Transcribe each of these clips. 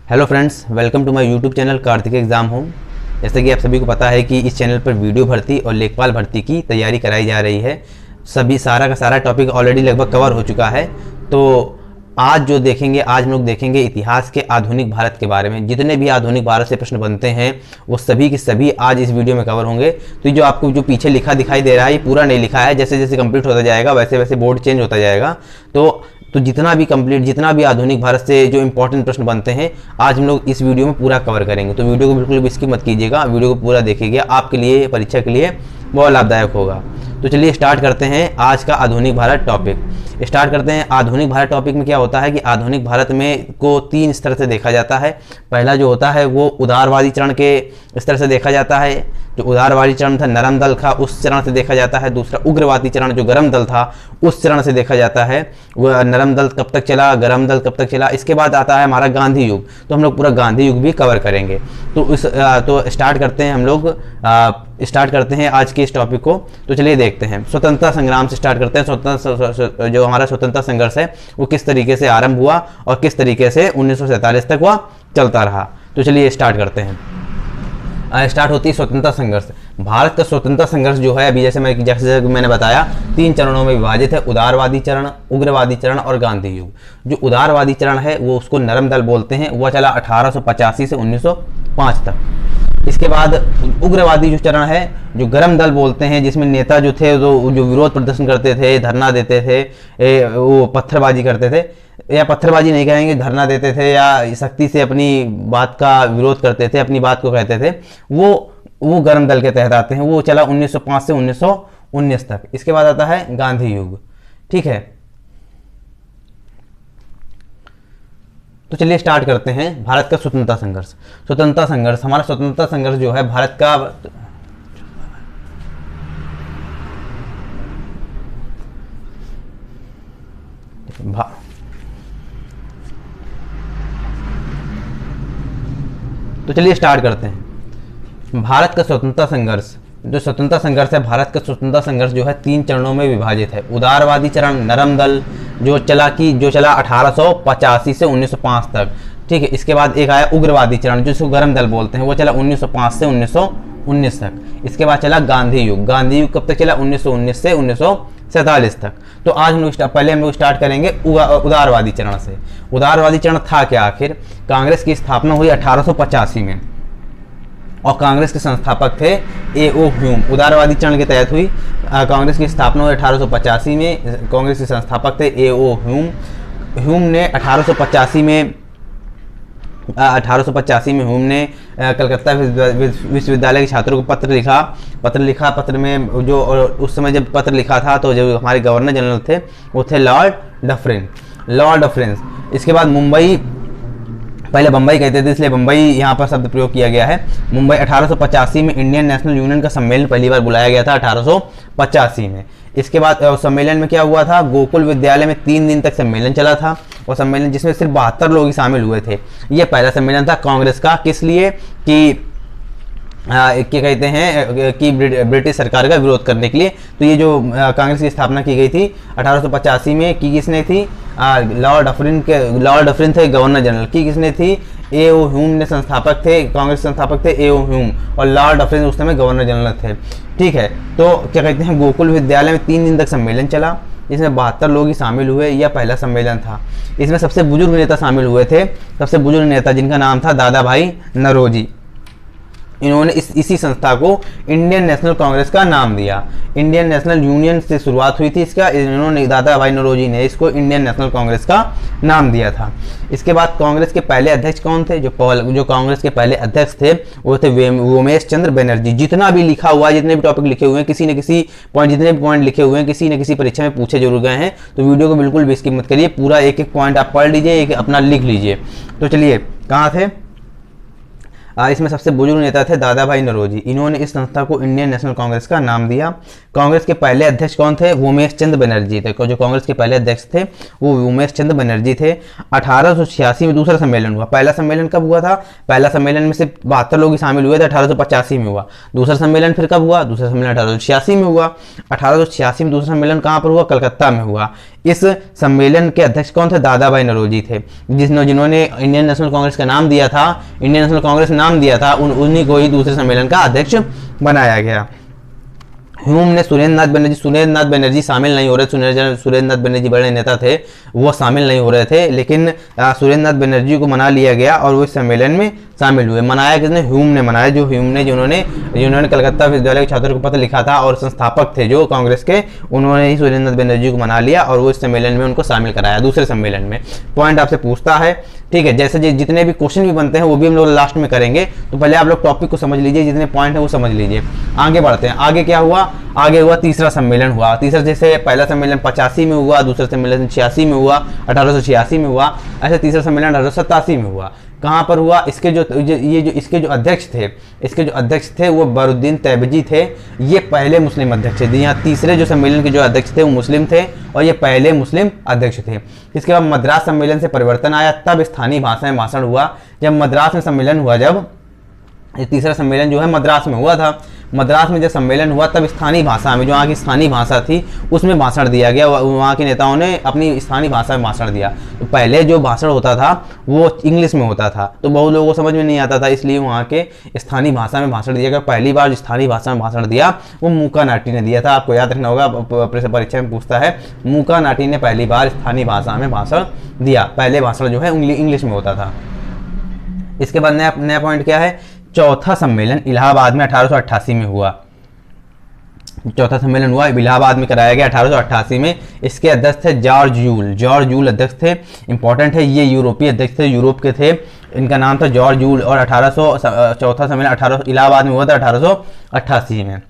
Hello friends, welcome to my YouTube channel Kartik exam home. जैसे कि आप सभी को पता है कि इस चैनल पर वीडियो भर्ती और लेखपाल भर्ती की तैयारी कराई जा रही है। सारा का सारा टॉपिक ऑलरेडी लगभग कवर हो चुका है। तो आज हम लोग देखेंगे इतिहास के आधुनिक भारत के बारे में। जितने भी आधुनिक भारत से प्रश्न बनते हैं वो सभी के सभी आज इस वीडियो में कवर होंगे। तो जो आपको जो पीछे लिखा दिखाई दे रहा है ये पूरा नहीं लिखा है। जैसे जैसे कंप्लीट होता जाएगा वैसे वैसे बोर्ड चेंज होता जाएगा। तो जितना भी आधुनिक भारत से जो इंपॉर्टेंट प्रश्न बनते हैं आज हम लोग इस वीडियो में पूरा कवर करेंगे। तो वीडियो को बिल्कुल भी स्किप मत कीजिएगा, वीडियो को पूरा देखिएगा, आपके लिए परीक्षा के लिए बहुत लाभदायक होगा। तो चलिए स्टार्ट करते हैं आज का आधुनिक भारत टॉपिक। स्टार्ट करते हैं आधुनिक भारत टॉपिक में। क्या होता है कि आधुनिक भारत में को तीन स्तर से देखा जाता है। पहला जो होता है वो उदारवादी चरण के स्तर से देखा जाता है। जो उदारवादी चरण था, नरम दल था, उस चरण से देखा जाता है। दूसरा उग्रवादी चरण जो गर्म दल था उस चरण से देखा जाता है। वह नरम दल कब तक चला, गर्म दल कब तक चला। इसके बाद आता है हमारा गांधी युग। तो हम लोग पूरा गांधी युग भी कवर करेंगे। तो स्टार्ट करते हैं हम लोग स्टार्ट करते हैं आज के इस टॉपिक को। तो चलिए देखते हैं स्वतंत्रता संग्राम से स्टार्ट करते हैं। जो हमारा स्वतंत्रता संघर्ष है वो किस तरीके से आरंभ हुआ और किस तरीके से 1947 तक वह चलता रहा। तो चलिए स्टार्ट करते हैं। स्टार्ट होती है स्वतंत्रता संघर्ष। भारत का स्वतंत्रता संघर्ष जो है अभी जैसे मैंने बताया तीन चरणों में विभाजित है। उदारवादी चरण, उग्रवादी चरण और गांधी युग। जो उदारवादी चरण है वो उसको नरम दल बोलते हैं। वह चला 1885 से 1905 तक। इसके बाद उग्रवादी जो चरण है जो गर्म दल बोलते हैं, जिसमें नेता जो थे जो विरोध प्रदर्शन करते थे, धरना देते थे, वो पत्थरबाजी करते थे, या पत्थरबाजी नहीं कहेंगे, धरना देते थे या सख्ती से अपनी बात का विरोध करते थे, अपनी बात को कहते थे, वो गर्म दल के तहत आते हैं। वो चला 1905 से 1919 तक। इसके बाद आता है गांधी युग। ठीक है, तो चलिए स्टार्ट करते हैं भारत का स्वतंत्रता संघर्ष। स्वतंत्रता संघर्ष, हमारा स्वतंत्रता संघर्ष जो है भारत का तो चलिए स्टार्ट करते हैं भारत का स्वतंत्रता संघर्ष। जो स्वतंत्रता संघर्ष है, भारत का स्वतंत्रता संघर्ष जो है तीन चरणों में विभाजित है। उदारवादी चरण, नरम दल जो चला 1885 से 1905 तक। ठीक है, इसके बाद एक आया उग्रवादी चरण जिसको गर्म दल बोलते हैं। वो चला 1905 से 1919 तक। इसके बाद चला गांधी युग। गांधी युग कब तक चला? 1919 से 1947 तक। तो आज हम लोग पहले हम लोग स्टार्ट करेंगे उदारवादी चरण से। उदारवादी चरण था क्या आखिर? कांग्रेस की स्थापना हुई 1885 में और कांग्रेस के संस्थापक थे A.O. ह्यूम। उदारवादी चरण के तहत हुई कांग्रेस की स्थापना हुई 1885 में। कांग्रेस के संस्थापक थे A.O. ह्यूम। ह्यूम ने 1885 में ह्यूम ने कलकत्ता विश्वविद्यालय के छात्रों को पत्र लिखा। पत्र में जो उस समय जब पत्र लिखा था तो जो हमारे गवर्नर जनरल थे वो थे लॉर्ड डफरिन। इसके बाद मुंबई, पहले बम्बई कहते थे इसलिए बम्बई यहाँ पर शब्द प्रयोग किया गया है। मुंबई 1885 में इंडियन नेशनल यूनियन का सम्मेलन पहली बार बुलाया गया था 1885 में। इसके बाद सम्मेलन में क्या हुआ था? गोकुल विद्यालय में 3 दिन तक सम्मेलन चला था और सम्मेलन जिसमें सिर्फ 72 लोग ही शामिल हुए थे। यह पहला सम्मेलन था कांग्रेस का। किस लिए? कि क्या कहते हैं कि ब्रिटिश सरकार का विरोध करने के लिए। तो ये जो कांग्रेस की स्थापना की गई थी 1885 में की किसने थी? लॉर्ड डफरिन थे गवर्नर जनरल। की किसने थी? A.O. ह्यूम ने संस्थापक थे, कांग्रेस संस्थापक थे A.O. ह्यूम और लॉर्ड डफरिन उस समय गवर्नर जनरल थे। ठीक है, तो क्या कहते हैं गोकुल विद्यालय में 3 दिन तक सम्मेलन चला जिसमें 72 लोग ही शामिल हुए। यह पहला सम्मेलन था। इसमें सबसे बुजुर्ग नेता शामिल हुए थे, सबसे बुजुर्ग नेता जिनका नाम था दादा भाई नौरोजी। इन्होंने इसी संस्था को इंडियन नेशनल कांग्रेस का नाम दिया। इंडियन नेशनल यूनियन से शुरुआत हुई थी इसका। इन्होंने दादा भाई नौरोजी ने इसको इंडियन नेशनल कांग्रेस का नाम दिया था। इसके बाद कांग्रेस के पहले अध्यक्ष कौन थे? जो कांग्रेस के पहले अध्यक्ष थे वो थे उमेश चंद्र बनर्जी। जितना भी लिखा हुआ है, जितने भी टॉपिक लिखे हुए हैं, किसी न किसी पॉइंट, जितने भी पॉइंट लिखे हुए हैं किसी न किसी परीक्षा में पूछे जरूर गए हैं। तो वीडियो को बिल्कुल भी स्किप मत करिए, पूरा एक एक पॉइंट आप पढ़ लीजिए, एक अपना लिख लीजिए। तो चलिए कहाँ थे? इसमें सबसे बुजुर्ग नेता थे दादा भाई नौरोजी। इन्होंने इस संस्था को इंडियन नेशनल कांग्रेस का नाम दिया। कांग्रेस के पहले अध्यक्ष कौन थे? उमेश चंद्र बनर्जी थे। जो कांग्रेस के पहले अध्यक्ष थे वो उमेश चंद्र बनर्जी थे। 1886 में दूसरा सम्मेलन हुआ। पहला सम्मेलन कब हुआ था? पहला सम्मेलन में सिर्फ 72 लोग ही शामिल हुए थे, 1885 में हुआ। दूसरा सम्मेलन फिर कब हुआ? दूसरा सम्मेलन 1886 में हुआ। 1886 में दूसरा सम्मेलन कहाँ पर हुआ? कलकत्ता में हुआ। इस सम्मेलन के अध्यक्ष कौन थे? दादा भाई नौरोजी थे, जिन्होंने इंडियन नेशनल कांग्रेस का नाम दिया था, इंडियन नेशनल कांग्रेस नाम दिया था, उन्हीं को ही दूसरे सम्मेलन का अध्यक्ष बनाया गया। ह्यूम ने सुरेंद्र नाथ बनर्जी शामिल नहीं हो रहे, सुरेंद्र नाथ बनर्जी बड़े नेता थे, वो शामिल नहीं हो रहे थे, लेकिन सुरेंद्र नाथ बनर्जी को मना लिया गया और वो इस सम्मेलन में शामिल हुए। मनाया किसने? ह्यूम ने मनाया, जिन्होंने कलकत्ता विश्वविद्यालय के छात्रों को पत्र लिखा था और संस्थापक थे जो कांग्रेस के, उन्होंने ही सुरेंद्र नाथ बनर्जी को मना लिया और वो इस सम्मेलन में उनको शामिल कराया, दूसरे सम्मेलन में। पॉइंट आपसे पूछता है, ठीक है, जैसे जितने भी क्वेश्चन भी बनते हैं वो भी हम लोग लास्ट में करेंगे, तो पहले आप लोग टॉपिक को समझ लीजिए, जितने पॉइंट है वो समझ लीजिए। आगे बढ़ते हैं, आगे क्या हुआ? आगे हुआ तीसरा सम्मेलन हुआ। तीसरा, जैसे पहला सम्मेलन 85 में हुआ, दूसरा सम्मेलन 86 में हुआ, 1886 में हुआ, ऐसे तीसरा सम्मेलन 1887 में हुआ। कहाँ पर हुआ? इसके जो अध्यक्ष थे वो बरुद्दीन तैयबजी थे, ये पहले मुस्लिम अध्यक्ष थे। यहाँ तीसरे जो सम्मेलन के जो अध्यक्ष थे वो मुस्लिम थे और ये पहले मुस्लिम अध्यक्ष थे। इसके बाद मद्रास सम्मेलन से परिवर्तन आया, तब स्थानीय भाषा में भाषण हुआ। जब मद्रास में सम्मेलन हुआ, जब तीसरा सम्मेलन जो है मद्रास में हुआ था, मद्रास में जब सम्मेलन हुआ तब स्थानीय भाषा में, जो वहाँ की स्थानीय भाषा थी उसमें भाषण दिया गया। वहाँ के नेताओं ने अपनी स्थानीय भाषा में भाषण दिया। तो पहले जो भाषण होता था वो इंग्लिश में होता था, तो बहुत लोगों को समझ में नहीं आता था, इसलिए वहाँ के स्थानीय भाषा में भाषण दिया गया। पहली बार जो स्थानीय भाषा में भाषण दिया वो मूका नाटी ने दिया था। आपको याद रखना होगा, परीक्षा में पूछता है, मूका नाटी ने पहली बार स्थानीय भाषा में भाषण दिया। पहले भाषण जो है इंग्लिश में होता था। इसके बाद नया पॉइंट क्या है? चौथा सम्मेलन इलाहाबाद में 1888 में हुआ। चौथा सम्मेलन हुआ, इलाहाबाद में कराया गया 1888 में। इसके अध्यक्ष थे जॉर्ज यूल अध्यक्ष थे। इंपॉर्टेंट है, ये यूरोपीय अध्यक्ष थे, यूरोप के थे, इनका नाम था जॉर्ज यूल। और चौथा सम्मेलन इलाहाबाद में हुआ था 1888 में।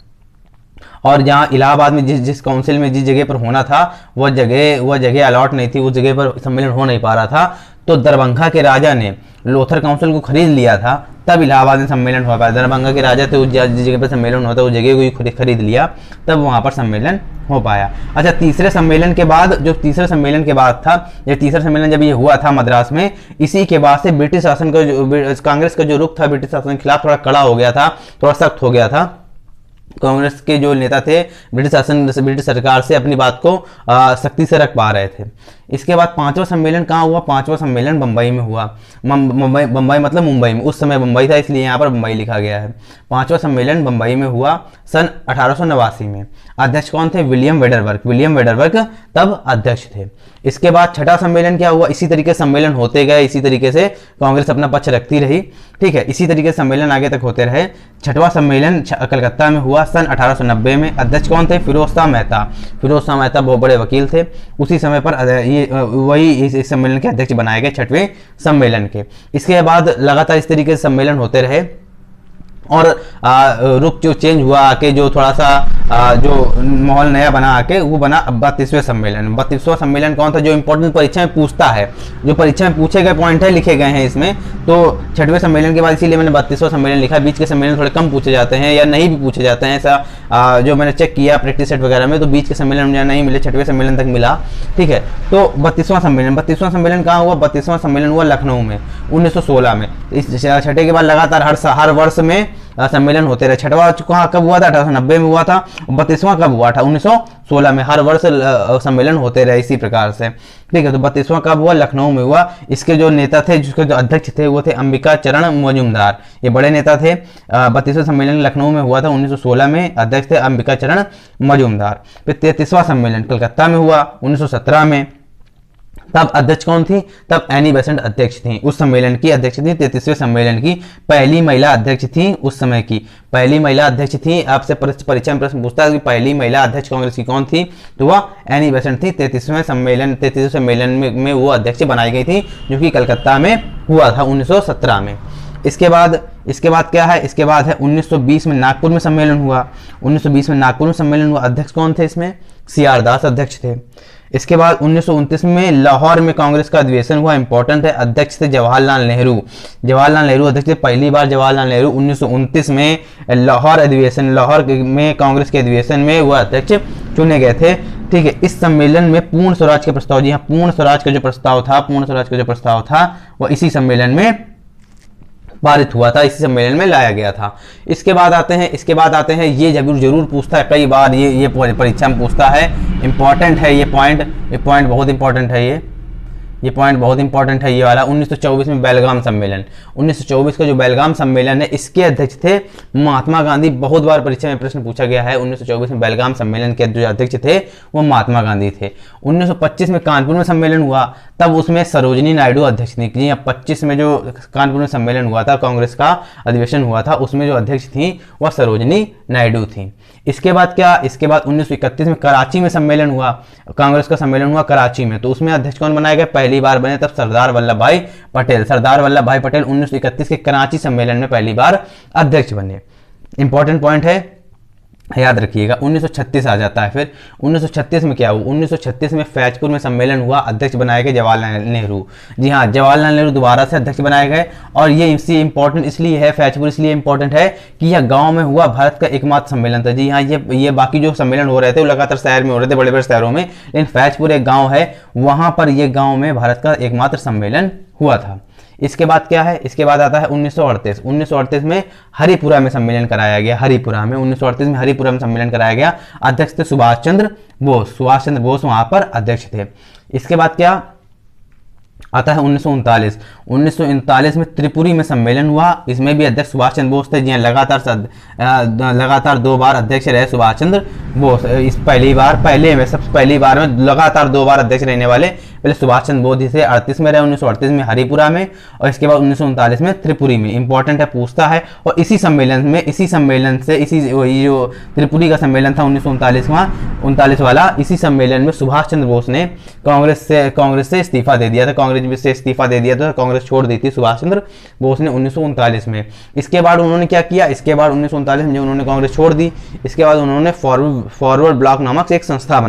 और जहाँ इलाहाबाद में जिस काउंसिल में जिस जगह पर होना था वह जगह अलॉट नहीं थी, उस जगह पर सम्मेलन हो नहीं पा रहा था, तो दरभंगा के राजा ने लोथर काउंसिल को खरीद लिया था, तब इलाहाबाद में सम्मेलन हो पाया। दरभंगा के राजा थे, जिस जगह पर सम्मेलन होता है उस जगह को खरीद लिया, तब वहाँ पर सम्मेलन हो पाया। अच्छा, तीसरे सम्मेलन के बाद था, ये तीसरा सम्मेलन जब ये हुआ था मद्रास में, इसी के बाद से ब्रिटिश शासन का कांग्रेस का जो रुख था ब्रिटिश शासन के खिलाफ थोड़ा कड़ा हो गया था, थोड़ा सख्त हो गया था। कांग्रेस के जो नेता थे ब्रिटिश सरकार से अपनी बात को सख्ती से रख पा रहे थे। इसके बाद पांचवा सम्मेलन कहाँ हुआ? पांचवा सम्मेलन बम्बई में हुआ। बम्बई मतलब मुंबई में, उस समय बम्बई था इसलिए यहाँ पर बम्बई लिखा गया है। पांचवा सम्मेलन बम्बई में हुआ सन 1889 में। अध्यक्ष कौन थे? विलियम वेडरबर्ग तब अध्यक्ष थे। इसके बाद छठा सम्मेलन क्या हुआ? इसी तरीके सम्मेलन होते गए, इसी तरीके से कांग्रेस अपना पक्ष रखती रही, ठीक है, इसी तरीके से सम्मेलन आगे तक होते रहे। छठवां सम्मेलन कलकत्ता में हुआ सन 1890 में। अध्यक्ष कौन थे? फिरोज शाह मेहता बहुत बड़े वकील थे। उसी समय पर वही इस सम्मेलन के अध्यक्ष बनाए गए, छठवें सम्मेलन के। इसके बाद लगातार इस तरीके से सम्मेलन होते रहे और रुख जो चेंज हुआ आके, जो थोड़ा सा जो माहौल नया बना आके, वो बना 32वें सम्मेलन। 32वां सम्मेलन कौन था? जो इंपॉर्टेंट परीक्षा में पूछता है, जो परीक्षा में पूछे गए पॉइंट है लिखे गए हैं इसमें, तो छठवें सम्मेलन के बाद इसीलिए मैंने 32वां सम्मेलन लिखा। बीच के सम्मेलन थोड़े कम पूछे जाते हैं या नहीं भी पूछे जाते हैं, ऐसा जो मैंने चेक किया प्रैक्टिस सेट वगैरह में, तो बीच के सम्मेलन मुझे नहीं मिले, छठवें सम्मेलन तक मिला, ठीक है। तो 32वां सम्मेलन कहाँ हुआ? 32वां सम्मेलन हुआ लखनऊ में 1916 में। इस छठे के बाद लगातार हर वर्ष में सम्मेलन होते रहे। छठवां कहाँ कब हुआ था? 1890 में हुआ था। 32वां कब हुआ था? 1916 में। हर वर्ष सम्मेलन होते रहे इसी प्रकार से, ठीक है। तो 32वां कब हुआ? लखनऊ में हुआ। इसके जो नेता थे, जिसके जो अध्यक्ष थे वो थे अंबिका चरण मजूमदार, ये बड़े नेता थे। 32वां सम्मेलन लखनऊ में हुआ था 1916 में, अध्यक्ष थे अंबिका चरण मजूमदार। फिर 33वां सम्मेलन कलकत्ता में हुआ 1917 में। तब अध्यक्ष कौन थी? तब एनी बेसेंट अध्यक्ष थी, उस सम्मेलन की अध्यक्ष थी। 33वें सम्मेलन की पहली महिला अध्यक्ष थी, उस समय की पहली महिला अध्यक्ष थी। आपसे परीक्षा में प्रश्न पूछता है कि पहली महिला अध्यक्ष कांग्रेस की कौन थी, तो वह एनी बेसेंट थी। 33वें सम्मेलन में वो अध्यक्ष बनाई गई थी, जो कि कलकत्ता में हुआ था 1917 में। इसके बाद क्या है? इसके बाद है 1920 में नागपुर में सम्मेलन हुआ। 1920 में नागपुर में सम्मेलन हुआ। अध्यक्ष कौन थे इसमें? CR दास अध्यक्ष थे। इसके बाद 1929 में लाहौर में कांग्रेस का अधिवेशन हुआ। इंपॉर्टेंट है, अध्यक्ष थे जवाहरलाल नेहरू अध्यक्ष थे। पहली बार जवाहरलाल नेहरू 1929 में लाहौर में कांग्रेस के अधिवेशन में वह अध्यक्ष चुने गए थे, ठीक है। इस सम्मेलन में पूर्ण स्वराज के प्रस्ताव, जी हाँ, पूर्ण स्वराज का जो प्रस्ताव था, वह इसी सम्मेलन में पारित हुआ था, इसी सम्मेलन में लाया गया था। इसके बाद आते हैं ये जरूर पूछता है कई बार, ये परीक्षा में पूछता है, इंपॉर्टेंट है ये पॉइंट बहुत इंपॉर्टेंट है, ये पॉइंट बहुत इंपॉर्टेंट है ये वाला। 1924 में बेलगाम सम्मेलन, 1924 का जो बेलगाम सम्मेलन है इसके अध्यक्ष थे महात्मा गांधी। बहुत बार परीक्षा में प्रश्न पूछा गया है। 1924 में बेलगाम सम्मेलन के जो अध्यक्ष थे वो महात्मा गांधी थे। 1925 में कानपुर में सम्मेलन हुआ, तब उसमें सरोजिनी नायडू अध्यक्ष थी। जी हाँ, 25 में जो कानपुर में सम्मेलन हुआ था, कांग्रेस का अधिवेशन हुआ था, उसमें जो अध्यक्ष थी वह सरोजिनी नायडू थी। इसके बाद 1931 में कराची में सम्मेलन हुआ, कांग्रेस का सम्मेलन हुआ कराची में, तो उसमें अध्यक्ष कौन बनाए गए, पहली बार बने तब सरदार वल्लभ भाई पटेल। सरदार वल्लभ भाई पटेल 1931 के कराची सम्मेलन में पहली बार अध्यक्ष बने। इंपॉर्टेंट पॉइंट है, याद रखिएगा। 1936 आ जाता है। फिर 1936 में क्या हुआ, 1936 में फैजपुर में सम्मेलन हुआ, अध्यक्ष बनाए गए जवाहरलाल नेहरू। जी हाँ, जवाहरलाल नेहरू दोबारा से अध्यक्ष बनाए गए। और ये इससे इंपॉर्टेंट इसलिए है, फैजपुर इसलिए इंपॉर्टेंट है कि यह गांव में हुआ भारत का एकमात्र सम्मेलन था। जी हाँ, ये बाकी जो सम्मेलन हो रहे थे वो लगातार शहर में हो रहे थे, बड़े बड़े शहरों में, लेकिन फैजपुर एक गाँव है, वहां पर यह गाँव में भारत का एकमात्र सम्मेलन हुआ था। इसके बाद क्या है, इसके बाद आता है 1938। 1938 में हरिपुरा में सम्मेलन कराया गया। 1938 में हरिपुरा में सम्मेलन कराया गया। अध्यक्ष थे सुभाष चंद्र बोस वहां पर अध्यक्ष थे। इसके बाद क्या आता है 1939। 1939 में त्रिपुरी में सम्मेलन हुआ, इसमें भी अध्यक्ष सुभाष चंद्र बोस थे। जी हाँ, लगातार 2 बार अध्यक्ष रहे सुभाष चंद्र बोस। इस पहली बार में लगातार 2 बार अध्यक्ष रहने वाले पहले सुभाष चंद्र बोस जी थे। 38 में रहे, 1938 में हरिपुरा में, और इसके बाद 1939 में त्रिपुरी में। इंपॉर्टेंट है, पूछता है। और इसी सम्मेलन से जो त्रिपुरी का सम्मेलन था 1939 वाला, इसी सम्मेलन में सुभाष चंद्र बोस ने कांग्रेस से इस्तीफा दे दिया था। कांग्रेस छोड़ दी थी सुभाष चंद्र बोस ने 1939 में। इसके बाद उन्होंने क्या किया, इसके बाद 1939 में जब उन्होंने कांग्रेस छोड़ दी, इसके बाद उन्होंने फॉरवर्ड ब्लॉक नामक एक संस्था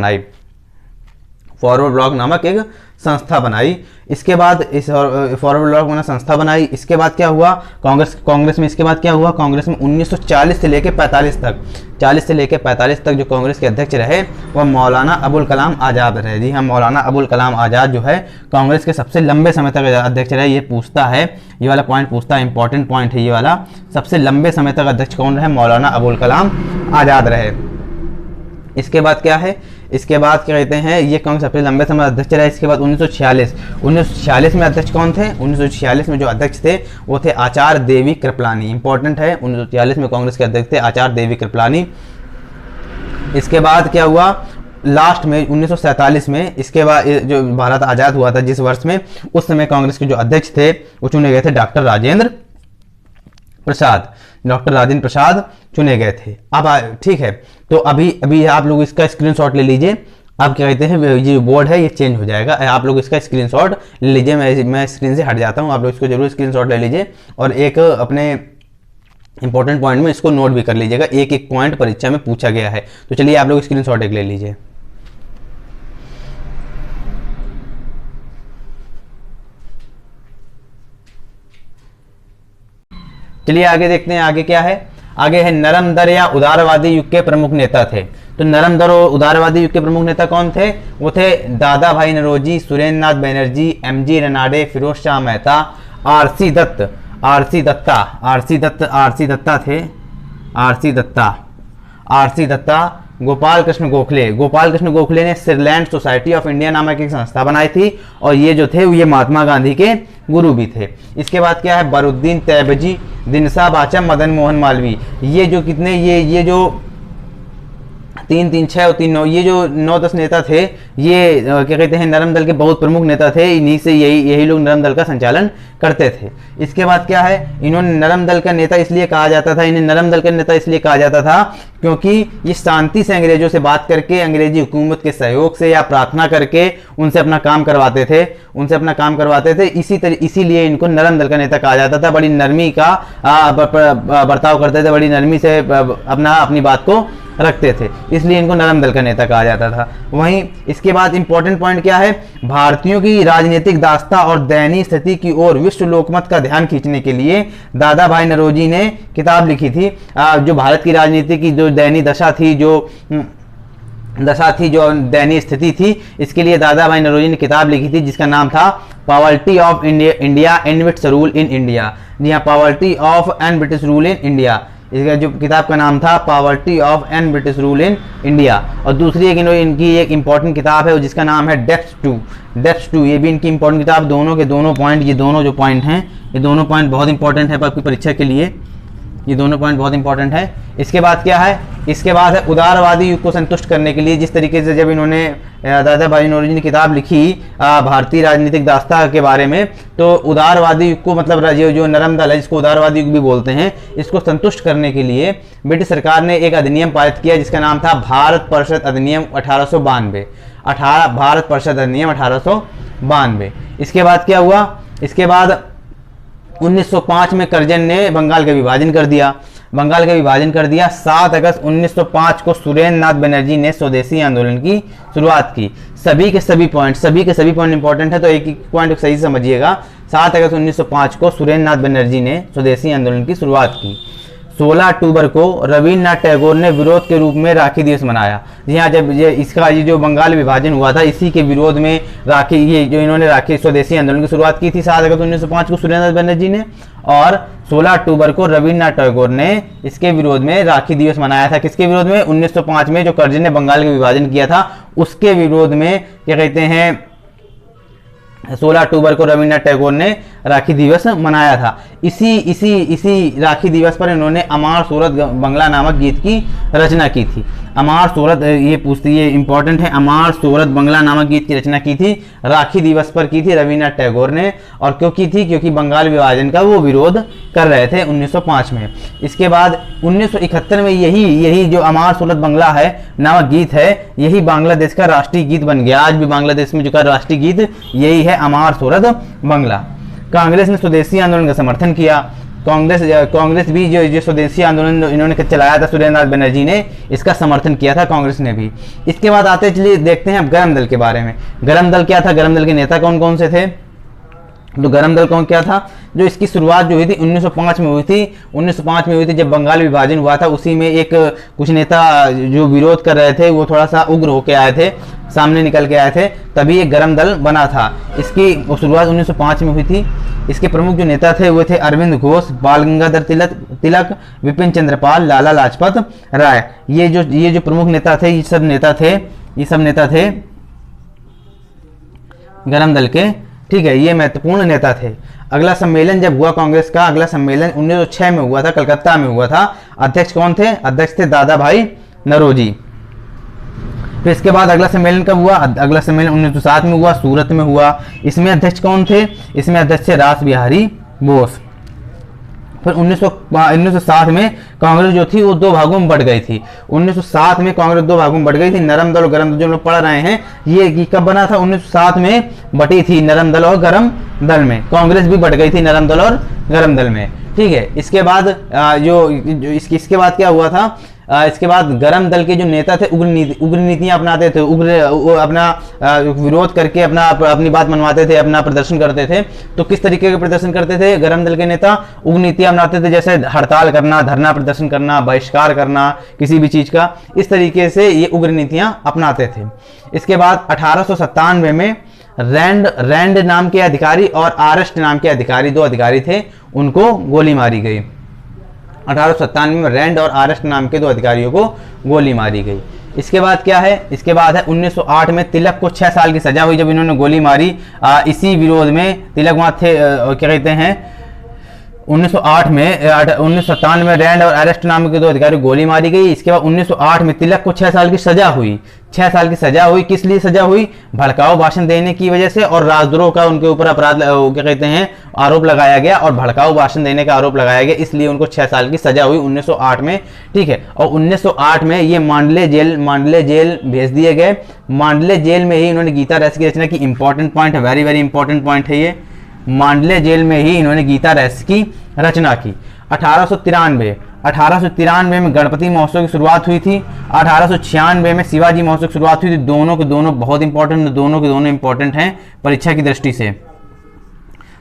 बनाई। इसके बाद इस फॉरवर्ड ब्लॉक में संस्था बनाई। इसके बाद क्या हुआ कांग्रेस में, इसके बाद क्या हुआ कांग्रेस में 1940 से लेकर 45 तक जो कांग्रेस के अध्यक्ष रहे वह मौलाना अबुल कलाम आज़ाद रहे। जी हाँ, मौलाना अबुल कलाम आज़ाद जो है कांग्रेस के सबसे लंबे समय तक अध्यक्ष रहे। ये पूछता है, ये वाला पॉइंट पूछता है, इंपॉर्टेंट पॉइंट है ये वाला। सबसे लंबे समय तक अध्यक्ष कौन रहे, मौलाना अबुल कलाम आज़ाद रहे। इसके बाद क्या है, इसके बाद क्या कहते हैं, ये कांग्रेस सबसे लंबे समय अध्यक्ष रहे। इसके बाद 1946 में अध्यक्ष कौन थे, 1946 में जो अध्यक्ष थे वो थे आचार्य देवी कृपलानी। इंपॉर्टेंट है, 1946 में कांग्रेस के अध्यक्ष थे आचार्य देवी कृपलानी। इसके बाद क्या हुआ, लास्ट में 1947 में, इसके बाद जो भारत आज़ाद हुआ था जिस वर्ष में, उस समय कांग्रेस के जो अध्यक्ष थे वो चुने गए थे डॉक्टर राजेंद्र प्रसाद चुने गए थे। अब ठीक है, तो अभी आप लोग इसका स्क्रीनशॉट ले लीजिए। अब क्या कहते हैं, ये बोर्ड है ये चेंज हो जाएगा, आप लोग इसका स्क्रीनशॉट ले लीजिए। मैं स्क्रीन से हट जाता हूँ, आप लोग इसको जरूर स्क्रीनशॉट ले लीजिए और एक अपने इंपॉर्टेंट पॉइंट में इसको नोट भी कर लीजिएगा। एक पॉइंट परीक्षा में पूछा गया है, तो चलिए आप लोग स्क्रीनशॉट एक ले लीजिए। चलिए आगे देखते हैं, आगे क्या है। आगे है नरम दर या उदारवादी युग के प्रमुख नेता थे। तो नरम दर और उदारवादी युग के प्रमुख नेता कौन थे, वो थे दादा भाई नौरोजी, सुरेंद्र नाथ बनर्जी, एमजी रनाडे, फिरोज शाह मेहता, आरसी दत्ता, गोपाल कृष्ण गोखले ने सिरलैंड सोसाइटी ऑफ इंडिया नामक एक संस्था बनाई थी, और ये जो थे ये महात्मा गांधी के गुरु भी थे। इसके बाद क्या है, बरुद्दीन तैयबजी, दिनसा बाचा, मदन मोहन मालवीय। ये जो कितने ये जो 3, 3, 6 और 3, 9, ये जो 9-10 नेता थे, ये क्या कहते हैं नरम दल के बहुत प्रमुख नेता थे। इन्हीं से यही लोग नरम दल का संचालन करते थे। इसके बाद क्या है, इन्होंने नरम दल का नेता इसलिए कहा जाता था, इन्हें नरम दल का नेता इसलिए कहा जाता था क्योंकि ये शांति से अंग्रेजों से बात करके, अंग्रेजी हुकूमत के सहयोग से या प्रार्थना करके उनसे अपना काम करवाते थे। इसीलिए इनको नरम दल का नेता कहा जाता था। बड़ी नरमी का बर्ताव करते थे, बड़ी नरमी से अपनी बात को रखते थे, इसलिए इनको नरम दल का नेता कहा जाता था। वहीं इसके बाद इंपॉर्टेंट पॉइंट क्या है, भारतीयों की राजनीतिक दास्ता और दयनीय स्थिति की ओर विश्व लोकमत का ध्यान खींचने के लिए दादा भाई नौरोजी ने किताब लिखी थी। जो भारत की राजनीति की जो दयनीय दशा थी, जो दयनीय स्थिति थी, इसके लिए दादा भाई नौरोजी ने किताब लिखी थी जिसका नाम था poverty of India and its rule in India. जी हाँ, poverty of and British rule in India. इसका जो किताब का नाम था poverty of and British rule in India. और दूसरी एक इनकी एक इंपॉर्टेंट किताब है जिसका नाम है डेप्थ टू। ये भी इनकी इंपॉर्टेंट किताब, दोनों के दोनों पॉइंट, ये दोनों जो पॉइंट हैं, ये दोनों पॉइंट बहुत इंपॉर्टेंट है आपकी परीक्षा के लिए, ये दोनों पॉइंट बहुत इंपॉर्टेंट है। इसके बाद क्या है, इसके बाद है उदारवादी युग को संतुष्ट करने के लिए। जिस तरीके से जब इन्होंने दादा भाई नौरोजी ने किताब लिखी भारतीय राजनीतिक दास्ता के बारे में, तो उदारवादी युग को मतलब जो नरम दल है जिसको उदारवादी युग भी बोलते हैं, इसको संतुष्ट करने के लिए ब्रिटिश सरकार ने एक अधिनियम पारित किया जिसका नाम था भारत परिषद अधिनियम 1892। भारत परिषद अधिनियम 1892। इसके बाद क्या हुआ, इसके बाद 1905 में कर्जन ने बंगाल का विभाजन कर दिया। 7 अगस्त 1905 को सुरेंद्र नाथ बनर्जी ने स्वदेशी आंदोलन की शुरुआत की। सभी के सभी पॉइंट इंपॉर्टेंट है, तो एक एक पॉइंट सही समझिएगा। 7 अगस्त 1905 को सुरेंद्र नाथ बनर्जी ने स्वदेशी आंदोलन की शुरुआत की। 16 अक्टूबर को रविन्द्रनाथ टैगोर ने विरोध के रूप में राखी दिवस मनाया। जी हाँ, जब ये जो बंगाल विभाजन हुआ था, इसी के विरोध में राखी, ये जो इन्होंने राखी स्वदेशी आंदोलन की शुरुआत की थी 7 अगस्त 1905 को सुरेंद्र नाथ बनर्जी ने, और 16 अक्टूबर को रविन्द्रनाथ टैगोर ने इसके विरोध में राखी दिवस मनाया था। किसके विरोध में? 1905 में जो कर्जन ने बंगाल का विभाजन किया था उसके विरोध में, क्या कहते हैं, 16 अक्टूबर को रविन्द्रनाथ टैगोर ने राखी दिवस मनाया था। इसी राखी दिवस पर इन्होंने अमार सूरत बंगला नामक गीत की रचना की थी। अमार सूरत, ये इंपॉर्टेंट है, अमार सूरत बंगला नामक गीत की रचना की थी, राखी दिवस पर की थी रविन्द्रनाथ टैगोर ने। और क्यों की थी? क्योंकि बंगाल विभाजन का वो विरोध कर रहे थे 1905 में। इसके बाद 1971 में यही जो अमार सूरत बंगला है नामक गीत है, यही बांग्लादेश का राष्ट्रीय गीत बन गया। आज भी बांग्लादेश में जो का राष्ट्रीय गीत यही है, अमार सूरत बंगला। कांग्रेस ने स्वदेशी आंदोलन का समर्थन किया। कांग्रेस भी जो स्वदेशी आंदोलन इन्होंने चलाया था सुरेंद्र नाथ बनर्जी ने, इसका समर्थन किया था कांग्रेस ने भी। इसके बाद आते चलिए देखते हैं अब गरम दल के बारे में। गरम दल क्या था, गरम दल के नेता कौन कौन से थे? तो गरम दल कौन क्या था? जो इसकी शुरुआत जो हुई थी 1905 में हुई थी। 1905 में हुई थी जब बंगाल विभाजन हुआ था। उसी में एक कुछ नेता जो विरोध कर रहे थे वो थोड़ा सा उग्र होके आए थे, सामने निकल के आए थे, तभी एक गरम दल बना था। इसकी शुरुआत 1905 में हुई थी। इसके प्रमुख जो नेता थे वो थे अरविंद घोष, बाल गंगाधर तिलक, विपिन चंद्र पाल, लाला लाजपत राय। ये जो प्रमुख नेता थे, ये सब नेता थे गरम दल के, ठीक है, ये महत्वपूर्ण नेता थे। अगला सम्मेलन जब हुआ कांग्रेस का, अगला सम्मेलन 1906 में हुआ था, कलकत्ता में हुआ था। अध्यक्ष कौन थे? अध्यक्ष थे दादा भाई नौरोजी। फिर इसके बाद अगला सम्मेलन कब हुआ? अगला सम्मेलन 1907 में हुआ, सूरत में हुआ। इसमें अध्यक्ष कौन थे? इसमें अध्यक्ष थे रास बिहारी बोस। फिर 1907 में कांग्रेस जो थी वो दो भागों में बढ़ गई थी। 1907 में कांग्रेस दो भागों में बढ़ गई थी। नरम दल और गरम दल जो लोग पढ़ रहे हैं, ये कब बना था? 1907 में बटी थी नरम दल और गरम दल में। कांग्रेस भी बढ़ गई थी नरम दल और गरम दल में, ठीक है। इसके बाद इसके बाद क्या हुआ था? इसके बाद गरम दल के जो नेता थे उग्र नीतियां अपनाते थे, अपना विरोध करके अपनी बात मनवाते थे, अपना प्रदर्शन करते थे। तो किस तरीके के प्रदर्शन करते थे गरम दल के नेता? उग्र नीतियां अपनाते थे, जैसे हड़ताल करना, धरना प्रदर्शन करना, बहिष्कार करना किसी भी चीज का, इस तरीके से ये उग्र नीतियां अपनाते थे। इसके बाद 1897 में रैंड नाम के अधिकारी और आरेस्ट नाम के अधिकारी, दो अधिकारी थे, उनको गोली मारी गई। 1897 में रैंड और आरेस्ट नाम के दो अधिकारियों को गोली मारी गई। इसके बाद क्या है? इसके बाद है 1908 में तिलक को 6 साल की सजा हुई जब इन्होंने गोली मारी। इसी विरोध में तिलक वहां थे, क्या कहते हैं, 1997 में रैंड और अरेस्ट नाम के दो अधिकारियों को गोली मारी गई। इसके बाद 1908 में तिलक को 6 साल की सजा हुई। 6 साल की सजा हुई, किस लिए सजा हुई? भड़काऊ भाषण देने की वजह से और राजद्रोह का उनके ऊपर अपराध, क्या कहते हैं, आरोप लगाया गया और भड़काऊ भाषण देने का आरोप लगाया गया, इसलिए उनको 6 साल की सजा हुई 1908 में, ठीक है। और 1908 में ये मांडले जेल भेज दिए गए। मांडले जेल में ही इन्होंने गीता रहस्य की रचना की। इंपॉर्टेंट पॉइंट है, वेरी वेरी इंपॉर्टेंट पॉइंट है ये। मांडले जेल में ही इन्होंने गीता रहस्य की रचना की। 1893 में गणपति महोत्सव की शुरुआत हुई थी। 1896 में शिवाजी महोत्सव की शुरुआत हुई थी। दोनों के दोनों बहुत इंपॉर्टेंट हैं परीक्षा की दृष्टि से।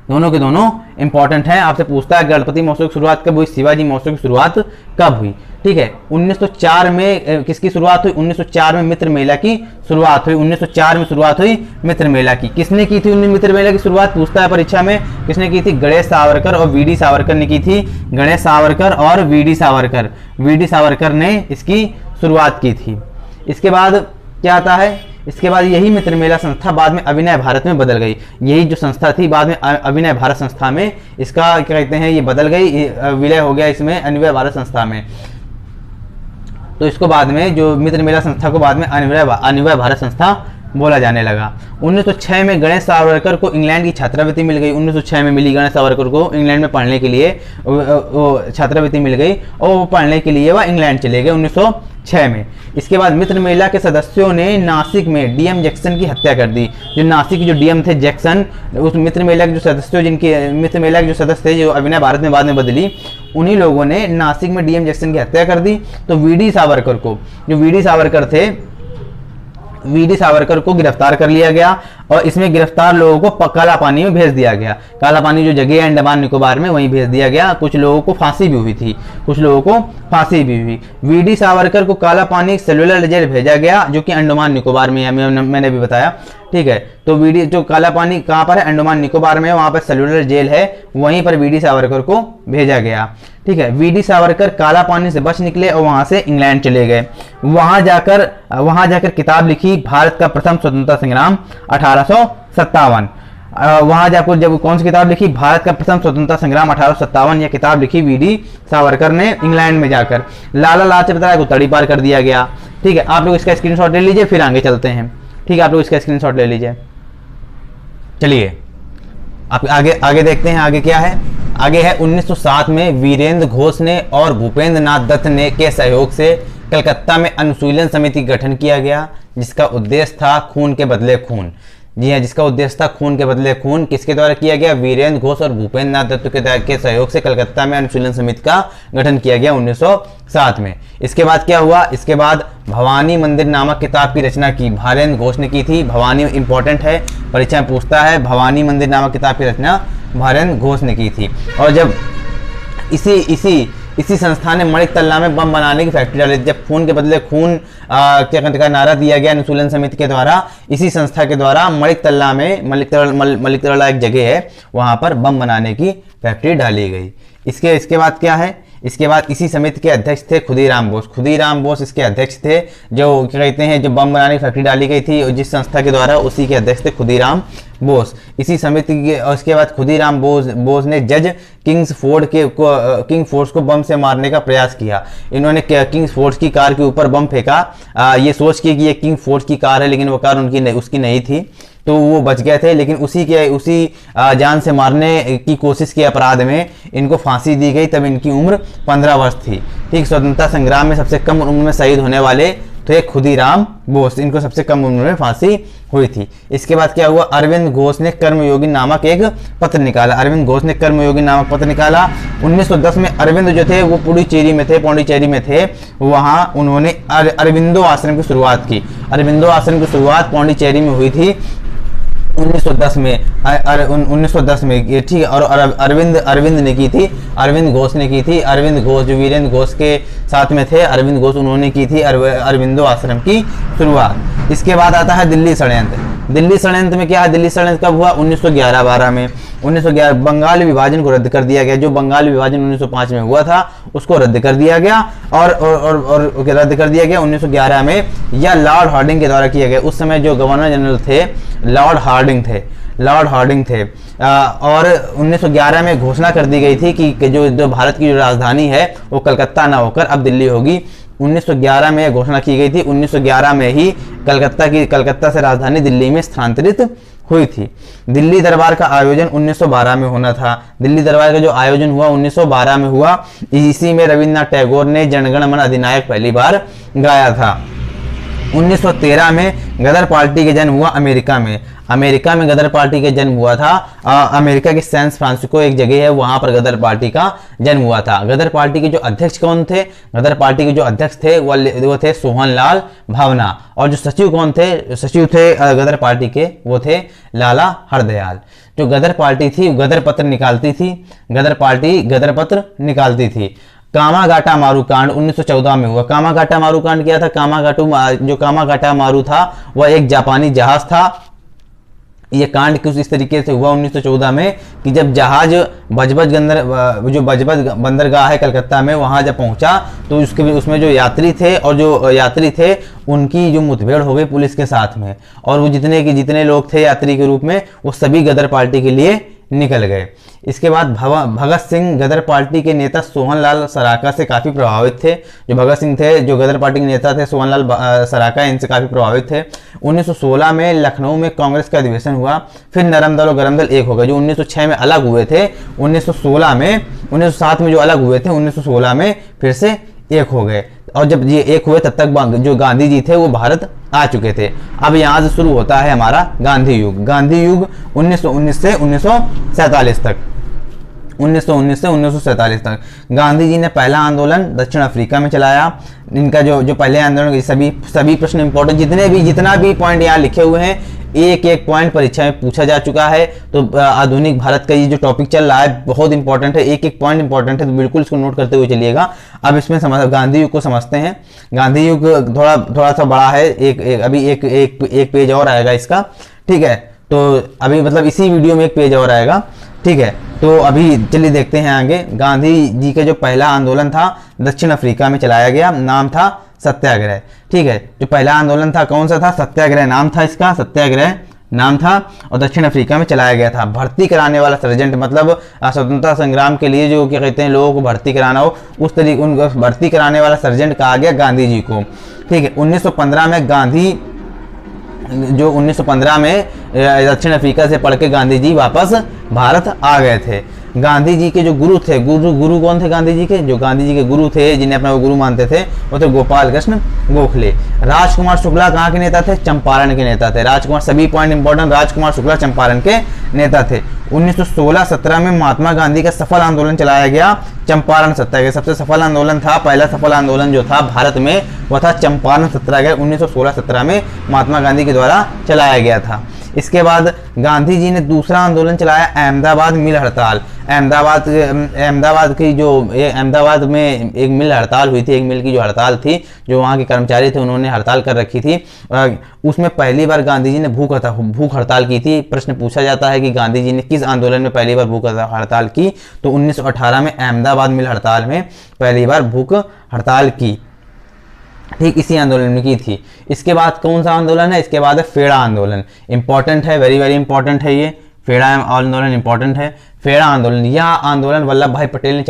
दोनों के दोनों इंपॉर्टेंट हैं। आपसे पूछता है गणपति महोत्सव की शुरुआत कब हुई, शिवाजी महोत्सव की शुरुआत कब हुई। ठीक है, 1904 में किसकी शुरुआत हुई, 1904 में मित्र मेला की शुरुआत हुई। 1904 में शुरुआत हुई मित्र मेला की। किसने की थी मित्र मेला की शुरुआत, पूछता है परीक्षा में, किसने की थी, गणेश सावरकर और वीडी सावरकर ने की थी। गणेश सावरकर और वीडी सावरकर ने इसकी शुरुआत की थी। इसके बाद क्या आता है, इसके बाद यही मित्र मेला संस्था बाद में अभिनय भारत में बदल गई। यही जो संस्था थी बाद में अभिनय भारत संस्था में इसका क्या कहते हैं, ये बदल गई, विलय हो गया इसमें अनिवार्य भारत संस्था में। तो इसको बाद में जो मित्र मेला संस्था को बाद में अनिवार्य भारत संस्था बोला जाने लगा। 1906 में गणेश सावरकर को इंग्लैंड की छात्रवृत्ति मिल गई। 1906 में मिली गणेश सावरकर को इंग्लैंड में पढ़ने के लिए छात्रवृत्ति मिल गई और वो पढ़ने के लिए वह इंग्लैंड चले गए 1906 में। इसके बाद मित्र मेला के सदस्यों ने नासिक में डीएम जैक्सन की हत्या कर दी। जो नासिक के जो डीएम थे जैक्सन, उस मित्र मेला के जो सदस्य, जिनके मित्र मेला के जो सदस्य थे जो अभिनय भारत में बाद में बदली, उन्हीं लोगों ने नासिक में डीएम जैक्सन की हत्या कर दी। तो वीडी सावरकर को, जो वीडी सावरकर थे, वीडी सावरकर को गिरफ्तार कर लिया गया और इसमें गिरफ्तार लोगों को काला पानी में भेज दिया गया। काला पानी जो जगह है अंडमान निकोबार में, वहीं भेज दिया गया। कुछ लोगों को फांसी भी हुई थी, वीडी सावरकर को काला पानी सेलुलर जेल भेजा गया जो कि अंडमान निकोबार में है, मैंने भी बताया। ठीक है, तो वीडी जो काला पानी कहाँ पर है, अंडमान निकोबार में, वहां पर सेलुलर जेल है, वहीं पर वीडी सावरकर को भेजा गया। ठीक है, वीडी सावरकर काला पानी से बच निकले और वहां से इंग्लैंड चले गए। वहां जाकर किताब लिखी, भारत का प्रथम स्वतंत्रता संग्राम 1857। वहां जाकर जब कौन सी किताब लिखी, भारत का प्रथम स्वतंत्रता संग्राम 1857, यह किताब लिखी वीडी सावरकर ने इंग्लैंड में जाकर। लाला लाजपत राय को तड़ी पार कर दिया गया। ठीक है, आप लोग इसका स्क्रीनशॉट ले लीजिए, फिर आगे चलते हैं। ठीक है, आप लोग इसका स्क्रीनशॉट ले लीजिए। चलिए आप आगे देखते हैं, आगे क्या है। आगे है 1907 में वीरेंद्र घोष ने और भूपेंद्र नाथ दत्त ने के सहयोग से कलकत्ता में अनुशीलन समिति का गठन किया गया, जिसका उद्देश्य था खून के बदले खून। जी हाँ, जिसका उद्देश्य था खून के बदले खून। किसके द्वारा किया गया, वीरेंद्र घोष और भूपेंद्र नाथ दत्त के सहयोग से कलकत्ता में अनुशीलन समिति का गठन किया गया 1907 में। इसके बाद क्या हुआ, इसके बाद भवानी मंदिर नामक किताब की रचना की वीरेंद्र घोष ने की थी। भवानी इंपॉर्टेंट है, परीक्षा में पूछता है, भवानी मंदिर नामक किताब की रचना वीरेंद्र घोष ने की थी। और जब इसी संस्था ने मणिक तल्ला में बम बनाने की फैक्ट्री डाली। जब खून के बदले खून क्या कहते हैं नारा दिया गया अनुशीलन समिति के द्वारा, इसी संस्था के द्वारा मणिक तल्ला में, मलिक तल्ला एक जगह है, वहां पर बम बनाने की फैक्ट्री डाली गई। इसके बाद क्या है, इसके बाद इसी समिति के अध्यक्ष थे खुदीराम बोस इसके अध्यक्ष थे, जो क्या कहते हैं जो बम बनाने की फैक्ट्री डाली गई थी जिस संस्था के द्वारा, उसी के अध्यक्ष थे खुदीराम बोस। इसी समिति के, और इसके बाद खुदीराम बोस ने जज किंग्स फोर्स को बम से मारने का प्रयास किया। इन्होंने किंग्स फोर्स की कार के ऊपर बम फेंका, ये सोच के कि ये किंग फोर्स की कार है, लेकिन वो कार उसकी नहीं थी, तो वो बच गए थे। लेकिन उसी जान से मारने की कोशिश के अपराध में इनको फांसी दी गई। तब इनकी उम्र 15 वर्ष थी। ठीक, स्वतंत्रता संग्राम में सबसे कम उम्र में शहीद होने वाले तो खुदीराम बोस, इनको सबसे कम उम्र में फांसी हुई थी। इसके बाद क्या हुआ, अरविंद घोष ने कर्मयोगी नामक एक पत्र निकाला। 1910 में अरविंद जो थे वो पौंडीचेरी में थे, वहां उन्होंने अरविंदो आश्रम की शुरुआत की। अरविंदो आश्रम की शुरुआत पौंडीचेरी में हुई थी 1910 में। ठीक है, और अरविंद ने की थी, अरविंद घोष ने की थी। अरविंद घोष जो वीरेंद्र घोष के साथ में थे, अरविंद घोष, उन्होंने की थी अरविंदो आश्रम की शुरुआत। इसके बाद आता है दिल्ली षड्यंत्र में क्या है, दिल्ली षड्यंत्र कब हुआ, 1911-12 में। 1911 बंगाल विभाजन को रद्द कर दिया गया। जो बंगाल विभाजन 1905 में हुआ था उसको रद्द कर दिया गया और रद्द कर दिया गया 1911 में। यह लॉर्ड हार्डिंग के द्वारा किया गया। उस समय जो गवर्नर जनरल थे लॉर्ड हार्डिंग थे। और 1911 में घोषणा कर दी गई थी कि जो भारत की जो राजधानी है वो कलकत्ता ना होकर अब दिल्ली होगी। 1911 में यह घोषणा की गई थी। 1911 में ही कलकत्ता से राजधानी दिल्ली में स्थानांतरित हुई थी। दिल्ली दरबार का आयोजन 1912 में होना था। दिल्ली दरबार का जो आयोजन हुआ 1912 में हुआ। इसी में रविन्द्रनाथ टैगोर ने जनगण मन अधिनायक पहली बार गाया था। 1913 में गदर पार्टी का जन्म हुआ अमेरिका में गदर पार्टी का जन्म हुआ था। अमेरिका के सैन फ्रांसिस्को एक जगह है, वहां पर गदर पार्टी का जन्म हुआ था। गदर पार्टी के जो अध्यक्ष कौन थे, गदर पार्टी के जो अध्यक्ष थे वो थे सोहनलाल भावना। और जो सचिव थे गदर पार्टी के, वो थे लाला हरदयाल। जो गदर पार्टी थी गदर पत्र निकालती थी, गदर पार्टी गदर पत्र निकालती थी। कामागाटा मारू कांड 1914 में हुआ। कामागाटा मारू कांड क्या था? जो कामागाटा मारू था वह एक जापानी जहाज था। ये कांड कुछ इस तरीके से हुआ 1914 में कि जब जहाज बजबज बंदरगाह है कलकत्ता में, वहां जब पहुंचा तो उसमें जो यात्री थे और जो यात्री थे उनकी जो मुठभेड़ हो गई पुलिस के साथ में, और वो जितने लोग थे यात्री के रूप में वो सभी गदर पार्टी के लिए निकल गए। इसके बाद भगत सिंह गदर पार्टी के नेता सोहनलाल सराका से काफ़ी प्रभावित थे। जो भगत सिंह थे, जो गदर पार्टी के नेता थे सोहनलाल सराका, इनसे काफ़ी प्रभावित थे। 1916 में लखनऊ में कांग्रेस का अधिवेशन हुआ। फिर नरम दल और गरम दल एक हो गए। जो 1906 में अलग हुए थे, 1907 में जो अलग हुए थे, 1916 में फिर से एक हो गए। और जब ये एक हुए तब तक जो गांधी जी थे वो भारत आ चुके थे। अब यहाँ से शुरू होता है हमारा गांधी युग। गांधी युग 1919 से 1947 तक, 1919 से 1947 तक गांधी जी ने पहला आंदोलन दक्षिण अफ्रीका में चलाया। इनका जो पहले आंदोलन, सभी प्रश्न इंपॉर्टेंट, जितना भी पॉइंट यहाँ लिखे हुए हैं एक एक पॉइंट परीक्षा में पूछा जा चुका है। तो आधुनिक भारत का ये जो टॉपिक चल रहा है बहुत इंपॉर्टेंट है, एक एक पॉइंट इंपॉर्टेंट है, तो बिल्कुल इसको नोट करते हुए चलिएगा। अब इसमें गांधी युग को समझते हैं। गांधी युग थोड़ा सा बड़ा है, अभी एक पेज और आएगा इसका, ठीक है। तो अभी मतलब इसी वीडियो में एक पेज और आएगा, ठीक है। तो अभी चलिए देखते हैं आगे। गांधी जी का जो पहला आंदोलन था दक्षिण अफ्रीका में चलाया गया, नाम था सत्याग्रह, ठीक है। जो पहला आंदोलन था कौन सा था? सत्याग्रह नाम था इसका, सत्याग्रह नाम था, और दक्षिण अफ्रीका में चलाया गया था। भर्ती कराने वाला सर्जेंट, मतलब स्वतंत्रता संग्राम के लिए जो क्या कहते हैं लोगों को भर्ती कराना हो, उस तरीके उनको भर्ती कराने वाला सर्जेंट कहा गया गांधी जी को, ठीक है। 1915 में 1915 में दक्षिण अफ्रीका से पढ़ के गांधी जी वापस भारत आ गए थे। गांधी जी के जो गुरु थे, गुरु कौन थे गांधी जी के? जो गांधी जी के गुरु थे, जिन्हें अपना गुरु मानते थे, वो थे गोपाल कृष्ण गोखले। राजकुमार शुक्ला कहाँ के नेता थे? चंपारण के नेता थे। राजकुमार, सभी पॉइंट इंपॉर्टेंट, राजकुमार शुक्ला चंपारण के नेता थे। 1916-17 में महात्मा गांधी का सफल आंदोलन चलाया गया, चंपारण सत्याग्रह। सबसे सफल आंदोलन था, पहला सफल आंदोलन जो था भारत में वो था चंपारण सत्याग्रह। 1916-17 में महात्मा गांधी के द्वारा चलाया गया था। इसके बाद गांधी जी ने दूसरा आंदोलन चलाया, अहमदाबाद मिल हड़ताल। अहमदाबाद में एक मिल हड़ताल हुई थी, एक मिल की जो हड़ताल थी, जो वहाँ के कर्मचारी थे उन्होंने हड़ताल कर रखी थी। उसमें पहली बार गांधी जी ने भूख हड़ताल की थी। प्रश्न पूछा जाता है कि गांधी जी ने किस आंदोलन में पहली बार भूख हड़ताल की? तो 1918 में अहमदाबाद मिल हड़ताल में पहली बार भूख हड़ताल की, ठीक इसी आंदोलन में की थी। इसके बाद कौन सा आंदोलन है? इसके बाद है फेड़ा आंदोलन। इंपॉर्टेंट है, वेरी वेरी इंपॉर्टेंट है ये फेड़ा आंदोलन, इंपॉर्टेंट है। फेड़ा आंदोलन, यह आंदोलन वल्लभ भाई पटेल ने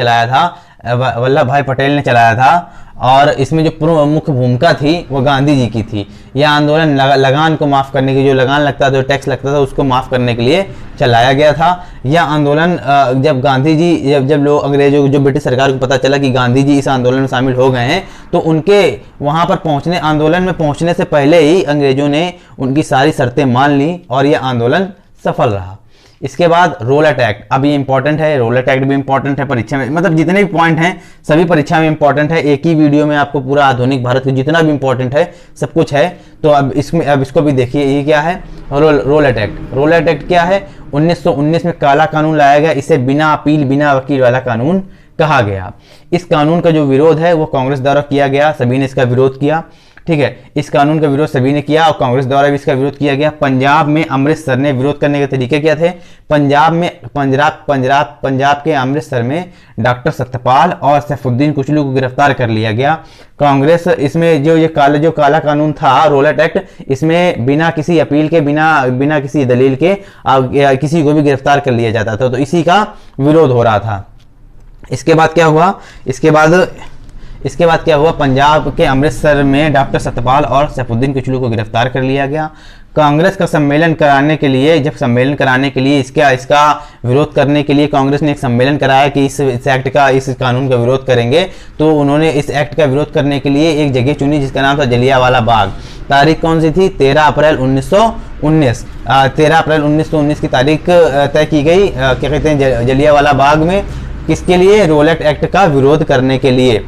चलाया था, और इसमें जो मुख्य भूमिका थी वो गांधी जी की थी। यह आंदोलन लगान को माफ़ करने के, जो लगान लगता था, जो टैक्स लगता था, उसको माफ़ करने के लिए चलाया गया था। यह आंदोलन जब गांधी जी जब लोग अंग्रेजों, जो ब्रिटिश सरकार को पता चला कि गांधी जी इस आंदोलन में शामिल हो गए हैं, तो उनके वहाँ पर आंदोलन में पहुँचने से पहले ही अंग्रेजों ने उनकी सारी शर्तें मान ली और यह आंदोलन सफल रहा। इसके बाद रोलेट एक्ट, अब ये इंपॉर्टेंट है, रोलेट एक्ट भी इंपॉर्टेंट है परीक्षा में, मतलब जितने भी पॉइंट हैं सभी परीक्षा में इंपॉर्टेंट है। एक ही वीडियो में आपको पूरा आधुनिक भारत का जितना भी इंपॉर्टेंट है सब कुछ है। तो अब इसको भी देखिए, ये क्या है? Roulette act. रोलेट एक्ट क्या है? 1919 में काला कानून लाया गया, इसे बिना अपील बिना वकील वाला कानून कहा गया। इस कानून का जो विरोध है वो कांग्रेस द्वारा किया गया, सभी ने इसका विरोध किया, ठीक है। इस कानून का विरोध सभी ने किया और कांग्रेस द्वारा भी इसका विरोध किया गया। पंजाब में अमृतसर ने विरोध करने के तरीके क्या थे? पंजाब के अमृतसर में डॉक्टर सत्यपाल और सैफुद्दीन कुचलू को गिरफ्तार कर लिया गया। कांग्रेस इसमें जो काला कानून था रोलेट एक्ट, इसमें बिना किसी अपील के, बिना किसी दलील के किसी को भी गिरफ्तार कर लिया जाता था, तो इसी का विरोध हो रहा था। इसके बाद क्या हुआ? इसके बाद क्या हुआ? पंजाब के अमृतसर में डॉक्टर सत्यपाल और सैफुद्दीन कुचलू को गिरफ्तार कर लिया गया। कांग्रेस का सम्मेलन कराने के लिए, इसका विरोध करने के लिए कांग्रेस ने एक सम्मेलन कराया कि इस कानून का विरोध करेंगे। तो उन्होंने इस एक्ट का विरोध करने के लिए एक जगह चुनी जिसका नाम था जलियांवाला बाग। तारीख कौन सी थी? 13 अप्रैल 1919। 13 अप्रैल 1919 की तारीख तय की गई, क्या कहते हैं, जलियांवाला बाग में। किसके लिए? रोलेट एक्ट का विरोध करने के लिए,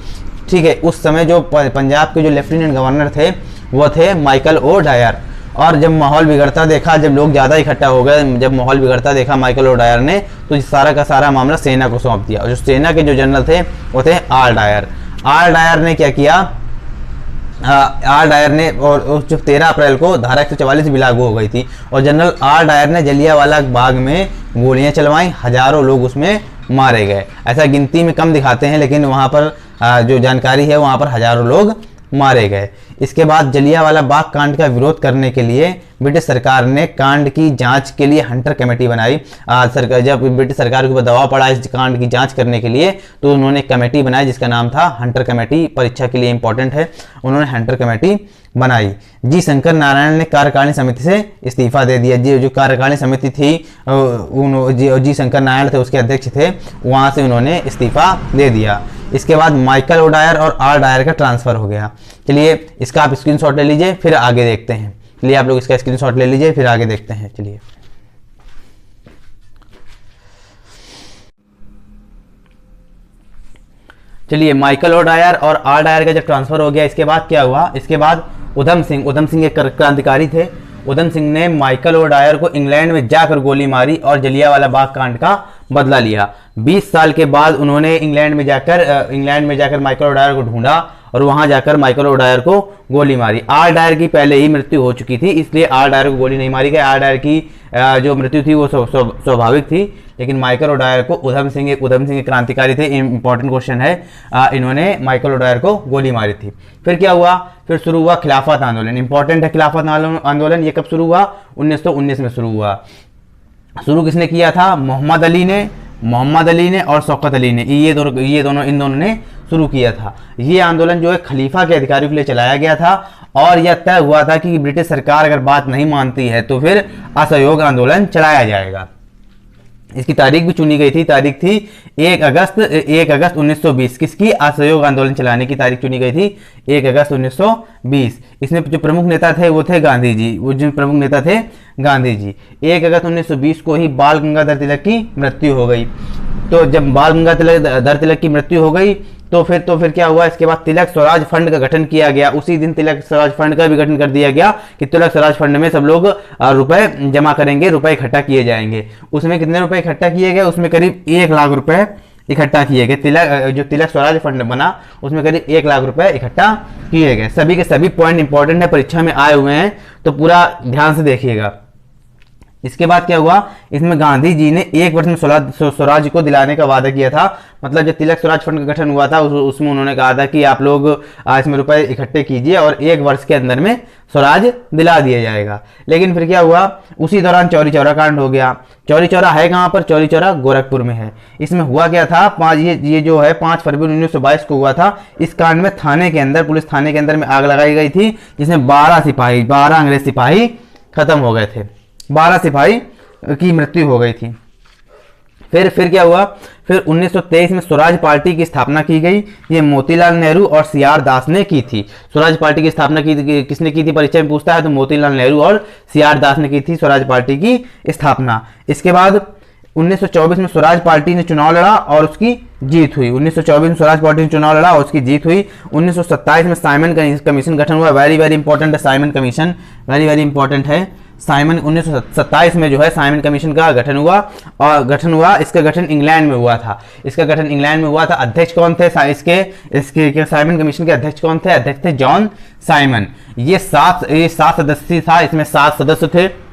ठीक है। उस समय जो पंजाब के जो लेफ्टिनेंट गवर्नर थे वो थे माइकल ओ डायर, और जब माहौल बिगड़ता देखा, जब लोग ज़्यादा इकट्ठा हो गए, जब माहौल बिगड़ता देखा माइकल ओडायर ने, तो सारा का सारा मामला सेना को सौंप दिया। और जो सेना के जो जनरल थे वो थे आर डायर। आर डायर ने क्या किया, आर डायर ने, और जो 13 अप्रैल को धारा 144 भी लागू हो गई थी, और जनरल आर डायर ने जलियांवाला बाग में गोलियां चलवाई, हजारों लोग उसमें मारे गए। ऐसा गिनती में कम दिखाते हैं, लेकिन वहाँ पर जो जानकारी है वहाँ पर हजारों लोग मारे गए। इसके बाद जलियांवाला बाग कांड का विरोध करने के लिए ब्रिटिश सरकार ने कांड की जांच के लिए हंटर कमेटी बनाई। सरकार, जब ब्रिटिश सरकार के ऊपर दबाव पड़ा इस कांड की जांच करने के लिए, तो उन्होंने कमेटी बनाई जिसका नाम था हंटर कमेटी। परीक्षा के लिए इंपॉर्टेंट है, उन्होंने हंटर कमेटी बनाई। जी शंकर नारायण ने कार्यकारिणी समिति से इस्तीफा दे दिया। जो कार्यकारिणी समिति थी, जी शंकर नारायण थे उसके अध्यक्ष थे, वहाँ से उन्होंने इस्तीफा दे दिया। इसके बाद माइकल ओडायर और आर डायर का ट्रांसफर हो गया। चलिए इसका आप स्क्रीनशॉट ले लीजिए, फिर आगे देखते हैं। चलिए आप लोग इसका स्क्रीनशॉट ले लीजिए, फिर आगे देखते हैं। चलिए चलिए माइकल ओडायर और आर डायर का जब ट्रांसफर हो गया, इसके बाद क्या हुआ, इसके बाद उधम सिंह एक क्रांतिकारी थे। उधम सिंह ने माइकल ओडायर को इंग्लैंड में जाकर गोली मारी और जलियांवाला बाग कांड का बदला लिया। 20 साल के बाद उन्होंने इंग्लैंड में जाकर माइकल ओडायर को ढूंढा और वहां जाकर माइकल ओडायर को गोली मारी। आर डायर की पहले ही मृत्यु हो चुकी थी, इसलिए आर डायर को गोली नहीं मारी गई। आर डायर की जो मृत्यु थी वो स्वाभाविक थी, लेकिन माइकल ओडायर को उधम सिंह क्रांतिकारी थे, इंपॉर्टेंट क्वेश्चन है, इन्होंने माइकल ओडायर को गोली मारी थी। फिर क्या हुआ, फिर शुरू हुआ खिलाफत आंदोलन। इंपॉर्टेंट है खिलाफत आंदोलन, ये कब शुरू हुआ, 1919 में शुरू हुआ। शुरू किसने किया था, मोहम्मद अली ने और शौकत अली ने, इन दोनों ने शुरू किया था। ये आंदोलन जो है खलीफा के अधिकारियों के लिए चलाया गया था, और यह तय हुआ था कि ब्रिटिश सरकार अगर बात नहीं मानती है तो फिर असहयोग आंदोलन चलाया जाएगा। इसकी तारीख भी चुनी गई थी, तारीख थी 1 अगस्त 1920। किसकी, असहयोग आंदोलन चलाने की तारीख चुनी गई थी 1 अगस्त 1920। इसमें जो प्रमुख नेता थे वो थे गांधी जी, 1 अगस्त 1920 को ही बाल गंगाधर तिलक की मृत्यु हो गई। तो जब बाल गंगाधर तिलक की मृत्यु हो गई तो फिर क्या हुआ, इसके बाद तिलक स्वराज फंड का गठन किया गया। उसी दिन तिलक स्वराज फंड का भी गठन कर दिया गया कि तिलक स्वराज फंड में सब लोग रुपए जमा करेंगे, रुपए इकट्ठा किए जाएंगे। उसमें कितने रुपए इकट्ठा किए गए, उसमें करीब 1 लाख रुपए इकट्ठा किए गए। जो तिलक स्वराज फंड बना उसमें करीब 1 लाख रुपए इकट्ठा किए गए। सभी के सभी पॉइंट इंपॉर्टेंट है, परीक्षा में आए हुए हैं, तो पूरा ध्यान से देखिएगा। इसके बाद क्या हुआ, इसमें गांधी जी ने 1 वर्ष में स्वराज को दिलाने का वादा किया था। मतलब जब तिलक स्वराज फंड का गठन हुआ था उसमें उन्होंने कहा था कि आप लोग इसमें रुपए इकट्ठे कीजिए और 1 वर्ष के अंदर में स्वराज दिला दिया जाएगा। लेकिन फिर क्या हुआ, उसी दौरान चौरी चौरा कांड हो गया। चौरी चौरा है कहाँ पर, चौरी चौरा गोरखपुर में है। इसमें हुआ क्या था, ये जो है 5 फरवरी 1922 को हुआ था। इस कांड में पुलिस थाने के अंदर में आग लगाई गई थी, जिसमें 12 अंग्रेज सिपाही खत्म हो गए थे, 12 सिपाही की मृत्यु हो गई थी। फिर क्या हुआ, फिर 1923 में स्वराज पार्टी की स्थापना की गई। ये मोतीलाल नेहरू और सीआर दास ने की थी। स्वराज पार्टी की स्थापना किसने की थी, परीक्षा में पूछता है, तो मोतीलाल नेहरू और सीआर दास ने की थी स्वराज पार्टी की स्थापना। इसके बाद 1924 में स्वराज पार्टी ने चुनाव लड़ा और उसकी जीत हुई। 1924 में स्वराज पार्टी ने चुनाव लड़ा और उसकी जीत हुई। 1927 में साइमन कमीशन गठन हुआ। वेरी इंपॉर्टेंट है साइमन कमीशन, वेरी इंपॉर्टेंट है। 1927 में जो है साइमन कमीशन का गठन हुआ। इसका गठन इंग्लैंड में हुआ था। अध्यक्ष कौन थे इसके साइमन कमीशन के अध्यक्ष कौन थे, अध्यक्ष थे जॉन साइमन। ये 7 सदस्य था, इसमें 7 सदस्य थे,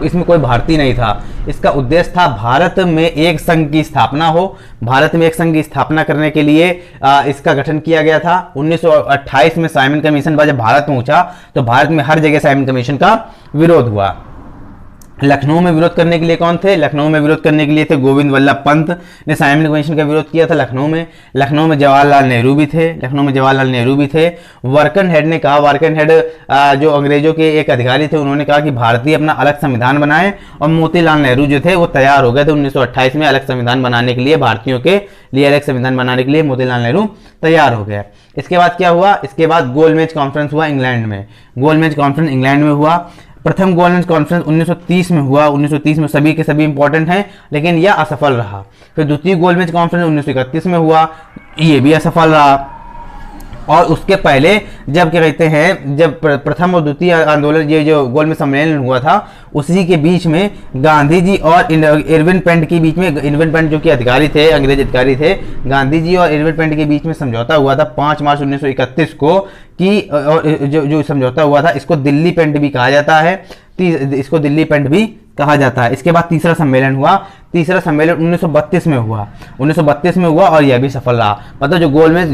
इसमें कोई भारतीय नहीं था। इसका उद्देश्य था भारत में एक संघ की स्थापना हो। भारत में एक संघ की स्थापना करने के लिए इसका गठन किया गया था। 1928 में साइमन कमीशन जब भारत पहुंचा तो भारत में हर जगह साइमन कमीशन का विरोध हुआ। लखनऊ में विरोध करने के लिए कौन थे, लखनऊ में विरोध करने के लिए थे गोविंद वल्लभ पंत ने साइमन कमीशन का विरोध किया था। लखनऊ में जवाहरलाल नेहरू भी थे। वर्कन हेड ने कहा, वर्कन हेड जो अंग्रेजों के एक अधिकारी थे, उन्होंने कहा कि भारतीय अपना अलग संविधान बनाए, और मोतीलाल नेहरू जो थे वो तैयार हो गए थे 1928 में अलग संविधान बनाने के लिए, भारतीयों के लिए अलग संविधान बनाने के लिए मोतीलाल नेहरू तैयार हो गया। इसके बाद क्या हुआ, इसके बाद गोलमेज कॉन्फ्रेंस हुआ इंग्लैंड में हुआ। प्रथम गोलमेज कॉन्फ्रेंस 1930 में हुआ। 1930 में सभी के सभी इंपॉर्टेंट हैं, लेकिन यह असफल रहा। फिर द्वितीय गोलमेज कॉन्फ्रेंस 1931 में हुआ, ये भी असफल रहा। और उसके पहले जब क्या कहते हैं, जब प्रथम और द्वितीय आंदोलन, ये जो गोलमेज सम्मेलन हुआ था, उसी के बीच में गांधी जी और इरविन पेंट के बीच में, इरविन पेंट जो कि अधिकारी थे, अंग्रेज अधिकारी थे, गांधी जी और इरविन पेंट के बीच में समझौता हुआ था 5 मार्च 1931 को कि, और जो समझौता हुआ था इसको दिल्ली पेंट भी कहा जाता है, इसको दिल्ली पेंट भी कहा जाता है। इसके बाद तीसरा सम्मेलन हुआ, तीसरा सम्मेलन 1932 में हुआ, 1932 में हुआ और यह भी सफल रहा। मतलब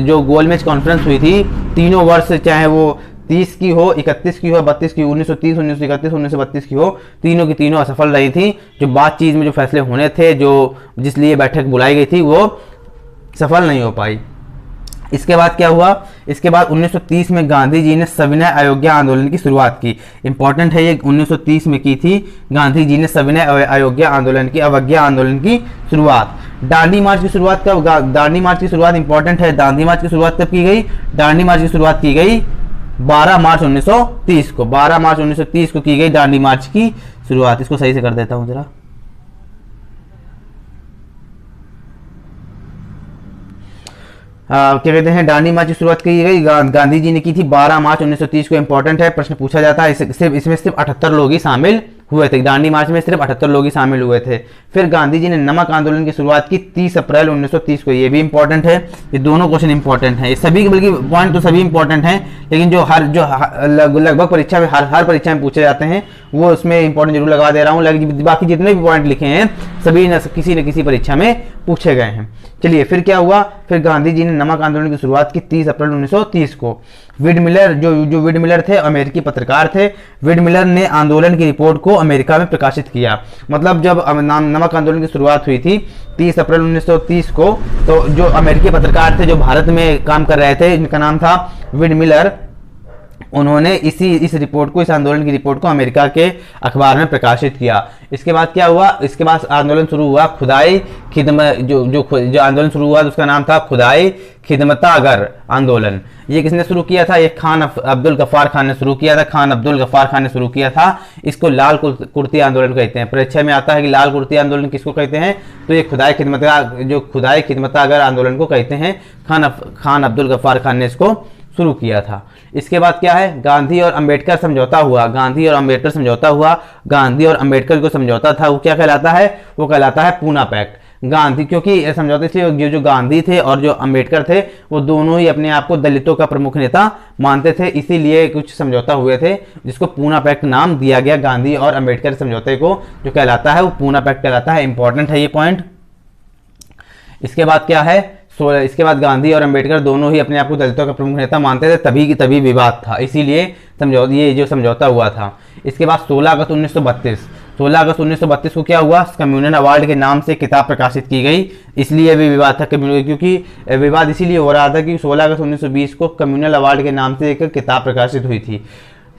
जो गोलमेज कॉन्फ्रेंस हुई थी, तीनों वर्ष, चाहे वो 30 की हो, 31 की हो, 32 की, 1930, 1931, 1932 की हो, तीनों की तीनों असफल रही थी। जो बातचीत में जो फैसले होने थे, जो जिस लिए बैठक बुलाई गई थी, वो सफल नहीं हो पाई। इसके बाद क्या हुआ, इसके बाद 1930 में गांधी जी ने सविनय अयोग्य आंदोलन की शुरुआत की। इंपॉर्टेंट है ये, 1930 में की थी गांधी जी ने सविनय अयोग्य आंदोलन की, अवज्ञा आंदोलन की शुरुआत। दांडी मार्च की शुरुआत कब, दांडी मार्च की शुरुआत इंपॉर्टेंट है, दांडी मार्च की शुरुआत कब की गई, दांडी मार्च की शुरुआत की गई 12 मार्च 1930 को, 12 मार्च 1930 को की गई दांडी मार्च की शुरुआत। इसको सही से कर देता हूं जरा। क्या कहते हैं, दांडी मार्च की शुरुआत की गई, गांधी जी ने की थी 12 मार्च 1930 को। इंपॉर्टेंट है, प्रश्न पूछा जाता है। इसमें सिर्फ 78 लोग ही शामिल हुए थे, दांडी मार्च में सिर्फ 78 लोग ही शामिल हुए थे। फिर गांधी जी ने नमक आंदोलन की शुरुआत की 30 अप्रैल 1930 को, ये भी इंपॉर्टेंट है। ये दोनों क्वेश्चन इंपॉर्टेंट हैं, ये सभी, बल्कि पॉइंट तो सभी इंपॉर्टेंट हैं, लेकिन जो लगभग परीक्षा में हर परीक्षा में पूछे जाते हैं, वो उसमें इंपॉर्टेंट जरूर लगा दे रहा हूँ। बाकी जितने भी पॉइंट लिखे हैं सभी किसी न किसी परीक्षा में पूछे गए हैं। चलिए फिर क्या हुआ, फिर गांधी जी ने नमक आंदोलन की शुरुआत की 30 अप्रैल 1930 को। विड मिलर, जो विड मिलर थे, अमेरिकी पत्रकार थे, विड मिलर ने आंदोलन की रिपोर्ट को अमेरिका में प्रकाशित किया। मतलब जब नमक आंदोलन की शुरुआत हुई थी 30 अप्रैल 1930 को, तो जो अमेरिकी पत्रकार थे जो भारत में काम कर रहे थे, इनका नाम था विड मिलर, उन्होंने इस रिपोर्ट को, इस आंदोलन की रिपोर्ट को अमेरिका के अखबार में प्रकाशित किया। इसके बाद क्या हुआ, इसके बाद आंदोलन शुरू हुआ खुदाई खिदमत, जो आंदोलन शुरू हुआ उसका नाम था खुदाई खिदमतागर आंदोलन। ये किसने शुरू किया था, ये खान अब्दुल गफ्फार खान ने शुरू किया था, खान अब्दुल गफ्फार खान ने शुरू किया था। इसको लाल कुर्ती आंदोलन कहते हैं। परीक्षा में आता है कि लाल कुर्ती आंदोलन किसको कहते हैं, तो ये खुदाई खिदमतागर आंदोलन को कहते हैं। खान अब्दुल गफ्फार खान ने इसको शुरू किया था। इसके बाद क्या है, गांधी और अंबेडकर समझौता हुआ, गांधी और अंबेडकर समझौता हुआ। गांधी और अंबेडकर को समझौता था, वो क्या कहलाता है, वो कहलाता है पूना पैक्ट। गांधी, क्योंकि समझौते से जो गांधी थे और जो अंबेडकर थे, वो दोनों ही अपने आप को दलितों का प्रमुख नेता मानते थे, इसीलिए कुछ समझौता हुए थे जिसको पूना पैक्ट नाम दिया गया। गांधी और अंबेडकर समझौते को जो कहलाता है वो पूना पैक्ट कहलाता है। इंपॉर्टेंट है ये पॉइंट। इसके बाद क्या है, इसके बाद गांधी और अंबेडकर दोनों ही अपने आप को दलितों का प्रमुख नेता मानते थे, तभी विवाद था, इसीलिए ये जो समझौता हुआ था। इसके बाद 16 अगस्त 1932 को क्या हुआ, कम्युनल अवार्ड के नाम से किताब प्रकाशित की गई, इसलिए भी विवाद था। क्योंकि विवाद इसीलिए हो रहा था कि 16 अगस्त 1920 को कम्युनल अवार्ड के नाम से एक किताब प्रकाशित हुई थी।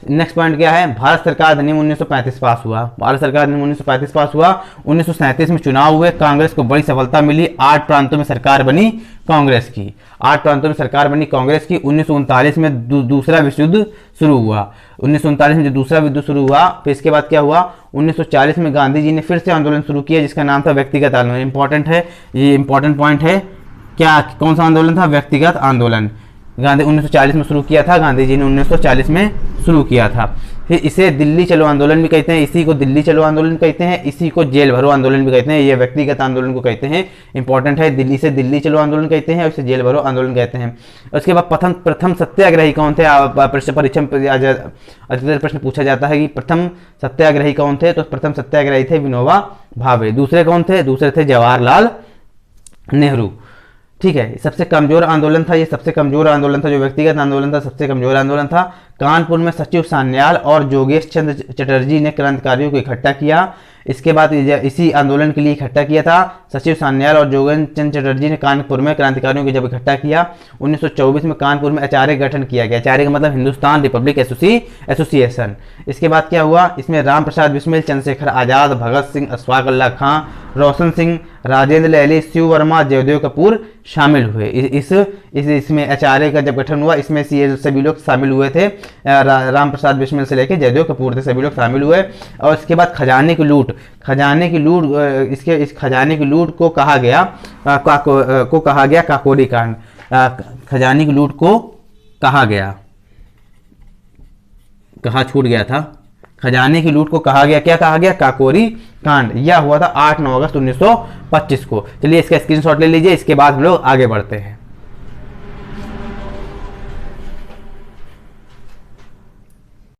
नेक्स्ट पॉइंट क्या है, भारत सरकार अधिनियम 1935 पास हुआ, भारत सरकार अधिनियम 1935 पास हुआ। 1937 में चुनाव हुए, कांग्रेस को बड़ी सफलता मिली, 8 प्रांतों में सरकार बनी कांग्रेस की, 8 प्रांतों में सरकार बनी कांग्रेस की। 1939 में दूसरा विश्व युद्ध शुरू हुआ, 1939 में जो दूसरा युद्ध शुरू हुआ। फिर इसके बाद क्या हुआ, 1940 में गांधी जी ने फिर से आंदोलन शुरू किया जिसका नाम था व्यक्तिगत आंदोलन। इंपॉर्टेंट है, ये इंपॉर्टेंट पॉइंट है। क्या, कौन सा आंदोलन था, व्यक्तिगत आंदोलन। गांधी 1940 में शुरू किया था, गांधी जी ने 1940 में शुरू किया था। फिर इसे दिल्ली चलो आंदोलन भी कहते हैं, इसी को दिल्ली चलो आंदोलन कहते हैं, इसी को जेल भरो आंदोलन भी कहते हैं, ये व्यक्तिगत आंदोलन को कहते हैं। इंपॉर्टेंट है, दिल्ली से दिल्ली चलो आंदोलन कहते हैं और इसे जेल भरो आंदोलन कहते हैं। उसके बाद प्रथम सत्याग्रही कौन थे, परीक्षा में अधिकतर प्रश्न पूछा जाता है कि प्रथम सत्याग्रही कौन थे, तो प्रथम सत्याग्रही थे विनोबा भावे। दूसरे कौन थे, दूसरे थे जवाहरलाल नेहरू। ठीक है, सबसे कमजोर आंदोलन था, ये सबसे कमजोर आंदोलन था, जो व्यक्तिगत आंदोलन था सबसे कमजोर आंदोलन था। कानपुर में सचिव सान्याल और जोगेश चंद्र चटर्जी ने क्रांतिकारियों को इकट्ठा किया। इसके बाद इसी आंदोलन के लिए इकट्ठा किया था सचिव सान्याल और जोगेश चंद्र चटर्जी ने कानपुर में क्रांतिकारियों को जब इकट्ठा किया। 1924 में कानपुर में आचार्य गठन किया गया, आचार्य का मतलब हिंदुस्तान रिपब्लिक एसोसिएशन। इसके बाद क्या हुआ, इसमें राम प्रसाद बिस्मिल, चंद्रशेखर आजाद, भगत सिंह, अशफाक उल्लाह खां, रोशन सिंह, राजेंद्र लहली, शिव वर्मा, जयदेव कपूर शामिल हुए। इसमें आचार्य का जब गठन हुआ, इसमें सभी लोग शामिल हुए थे, राम प्रसाद बिस्मिल से लेकर जयदेव कपूर थे, सभी लोग शामिल हुए। और इसके बाद खजाने की लूट, इस खजाने की लूट को कहा गया काकोरी कांड। खजाने की लूट को कहा गया, कहा छूट गया था, खजाने की लूट को कहा गया, क्या कहा गया, काकोरी कांड। यह हुआ था 8-9 अगस्त 1925 को। चलिए इसका स्क्रीनशॉट ले लीजिए, इसके बाद हम लोग आगे बढ़ते हैं।